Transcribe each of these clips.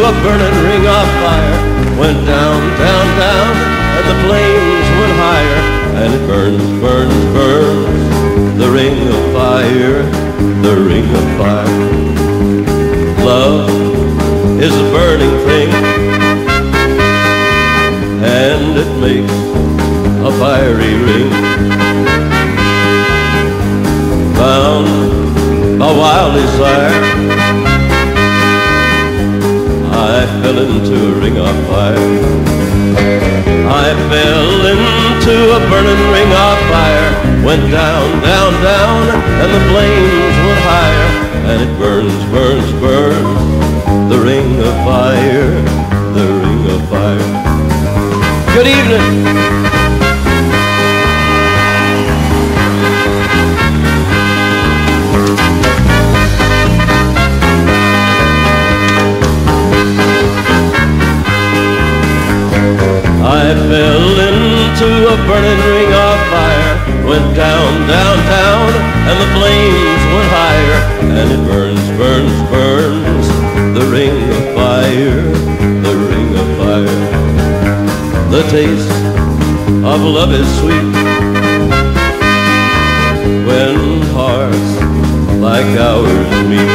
A burning ring of fire went down, down, down, and the flames went higher, and it burns, burns, burns, the ring of fire, the ring of fire. Love is a burning thing, and it makes a fiery ring. Bound by wild desire, I fell into a ring of fire. I fell into a burning ring of fire. Went down, down, down, and the flames went higher. And it burns, burns, burns, the ring of fire, the ring of fire. Good evening. I fell into a burning ring of fire. Went down, down, down, and the flames went higher. And it burns, burns, burns, the ring of fire, the ring of fire. The taste of love is sweet when hearts like ours meet.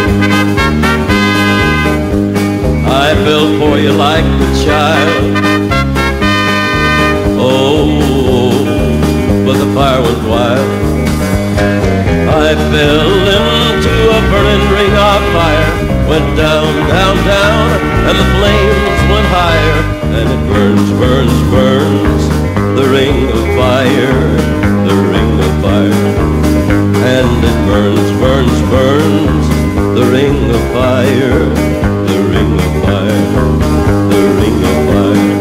I fell for you like a child. Oh, but the fire went wild. I fell into a burning ring of fire. Went down, down, down, and the flames went higher. And it burns, burns, burns, the ring of fire, the ring of fire. And it burns, burns, burns, the ring of fire, the ring of fire, the ring of fire.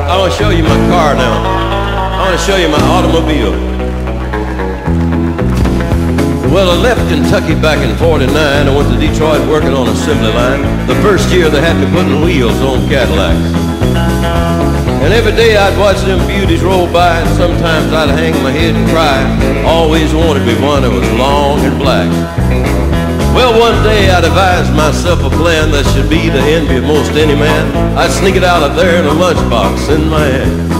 I want to show you my car now. I want to show you my automobile. Well, I left Kentucky back in '49. I went to Detroit working on assembly line. The first year they had me putting wheels on Cadillacs. And every day I'd watch them beauties roll by, and sometimes I'd hang my head and cry. Always wanted me one that was long and black. Well, one day I devised myself a plan that should be the envy of most any man. I'd sneak it out of there in a lunchbox in my hand.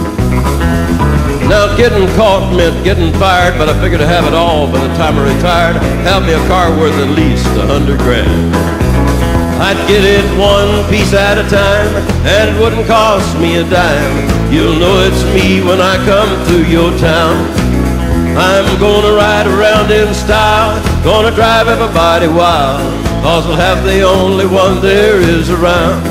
Now getting caught meant getting fired, but I figured to have it all by the time I retired. Have me a car worth at least $100 grand. I'd get it one piece at a time, and it wouldn't cost me a dime. You'll know it's me when I come through your town. I'm gonna ride around in style, gonna drive everybody wild, 'cause I'll have the only one there is around.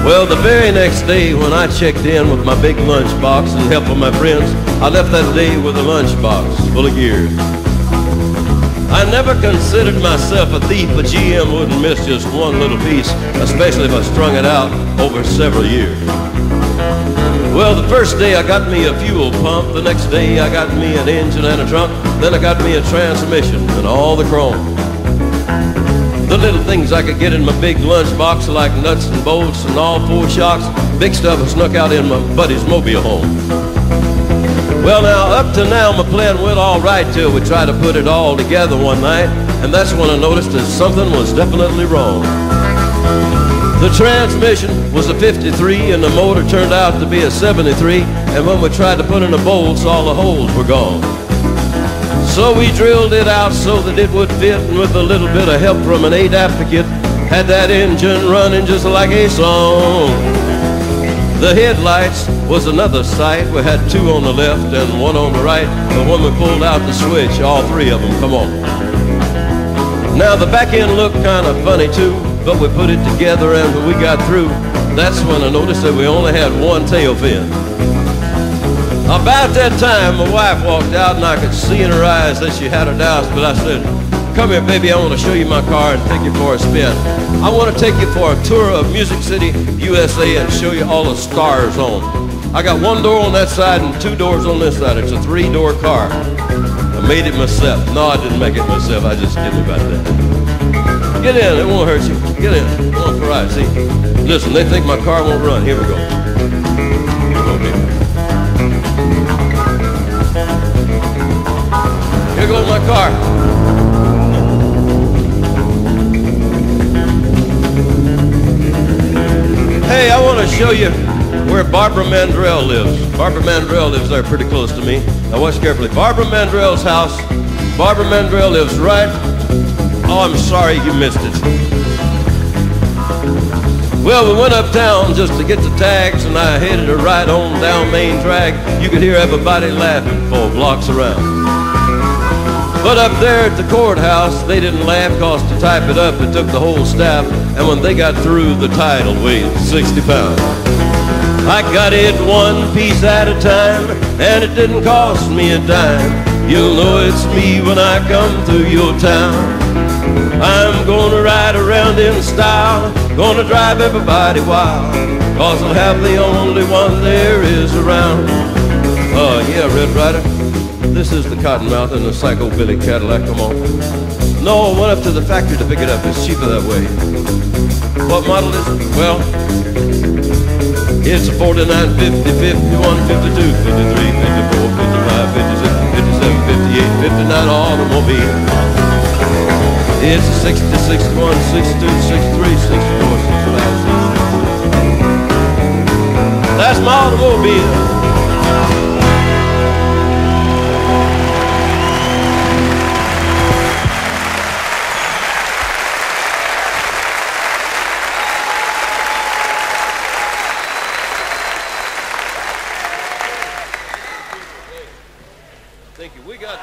Well, the very next day when I checked in with my big lunchbox and help with my friends, I left that day with a lunchbox full of gear. I never considered myself a thief, but GM wouldn't miss just one little piece, especially if I strung it out over several years. Well, the first day I got me a fuel pump, the next day I got me an engine and a trunk, then I got me a transmission and all the chrome. The little things I could get in my big lunchbox, like nuts and bolts and all 4 shocks, big stuff I snuck out in my buddy's mobile home. Well, now, up to now, my plan went all right till we tried to put it all together one night, and that's when I noticed that something was definitely wrong. The transmission was a 53 and the motor turned out to be a 73, and when we tried to put in the bolts, all the holes were gone. So we drilled it out so that it would fit, and with a little bit of help from an adapter kit, had that engine running just like a song. The headlights was another sight. We had two on the left and one on the right. But when we pulled out the switch, all three of them come on. Now the back end looked kind of funny too, but we put it together and when we got through, that's when I noticed that we only had one tail fin. About that time, my wife walked out and I could see in her eyes that she had her doubts, but I said, "Come here, baby, I want to show you my car and take you for a spin. I want to take you for a tour of Music City, USA and show you all the stars on. I got one door on that side and two doors on this side. It's a three-door car. I made it myself." No, I didn't make it myself. I just kidding about that. Get in, it won't hurt you. Get in, come on for a ride, see? Listen, they think my car won't run. Here we go. Here we go, baby. Here goes my car. Hey, I want to show you where Barbara Mandrell lives. Barbara Mandrell lives there pretty close to me. Now watch carefully. Barbara Mandrell's house. Barbara Mandrell lives right... Oh, I'm sorry you missed it. Well, we went uptown just to get the tags, and I headed her right on down Main Drag. You could hear everybody laughing 4 blocks around. But up there at the courthouse, they didn't laugh, cause to type it up, it took the whole staff, and when they got through, the title weighed 60 pounds. I got it one piece at a time, and it didn't cost me a dime. You'll know it's me when I come through your town. I'm gonna ride around in style, gonna drive everybody wild, cause I'll have the only one there is around. Oh yeah, Red Rider. This is the Cottonmouth and the Psychobilly Cadillac, come on. No, I went up to the factory to pick it up. It's cheaper that way. What model is it? Well, it's a 49, 50, 51, 52, 53, 54, 55, 56, 57, 58, 59 automobile. It's a 60, 61, 62, 63, 64, 65, 66. That's my automobile. Thank you. We got